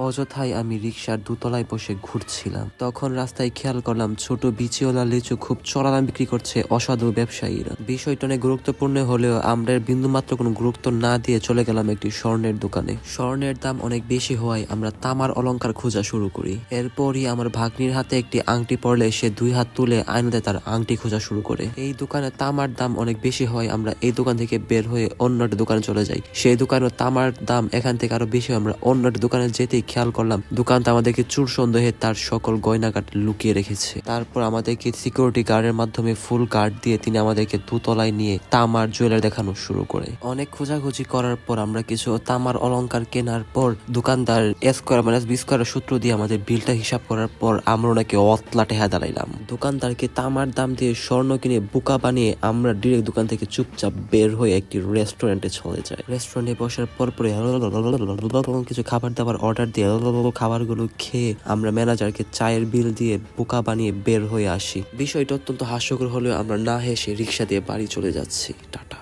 অযথাই আমি রিকশার দোতলায় বসে ঘুরছিলাম। তখন রাস্তায় খেয়াল করলাম ছোট বিচিওয়ালা লিচু খুব চড়া দাম বিক্রি করছে অসাধু ব্যবসায়ীরা। বিষয়টা অনেক গুরুত্বপূর্ণ হলেও আমরা বিন্দুমাত্র কোনো গুরুত্ব না দিয়ে চলে গেলাম একটি স্বর্ণের দোকানে। স্বর্ণের দাম অনেক বেশি হওয়ায় আমরা তামার অলংকার খোঁজা শুরু করি। এরপরই আমার ভাগ্নির হাতে একটি আংটি পড়লে সে 2 হাত তুলে আয়নাতে তার আংটি খোঁজা শুরু করে। এই দোকানে তামার দাম অনেক বেশি হয় আমরা এই দোকান থেকে বের হয়ে অন্য একটা দোকানে চলে যাই। সেই দোকানে তামার দাম এখান থেকে আরো বেশি হয়। আমরা অন্য একটা দোকানে যেতেই খেয়াল করলাম দোকানটা আমাদেরকে চুর সন্দেহে তার সকল গয়নাগাট লুকিয়ে রেখেছে। তারপর আমাদেরকে সিকিউরিটি গার্ডের মাধ্যমে ফুল গার্ড দিয়ে তিনি আমাদেরকে দোতলায় নিয়ে তামার জুয়েলারি দেখানো শুরু করে। অনেক খোঁজাখুঁজি করার পর আমরা কিছু তামার অলংকার কেনার পর দোকানদার স্কোয়ার মাইনাস বি স্কোয়ারের সূত্র দিয়ে আমাদের বিলটা হিসাব করার পর আমরা ওনাকে অতলাটে হ্যাঁ দাঁড়াইলাম। দোকানদারকে তামার দাম দিয়ে স্বর্ণ কিনে বোকা বানিয়ে আমরা ডিরেক্ট দোকান থেকে চুপচাপ বের হয়ে একটি রেস্টুরেন্টে চলে যাই। রেস্টুরেন্টে বসার পর কিছু খাবার দাবার অর্ডার দিয়ে খাবারগুলো খেয়ে আমরা ম্যানেজারকে চায়ের বিল দিয়ে বোকা বানিয়ে বের হয়ে আসি। বিষয়টা অত্যন্ত হাস্যকর হলেও আমরা না হেসে রিক্সা দিয়ে বাড়ি চলে যাচ্ছি। টাটা।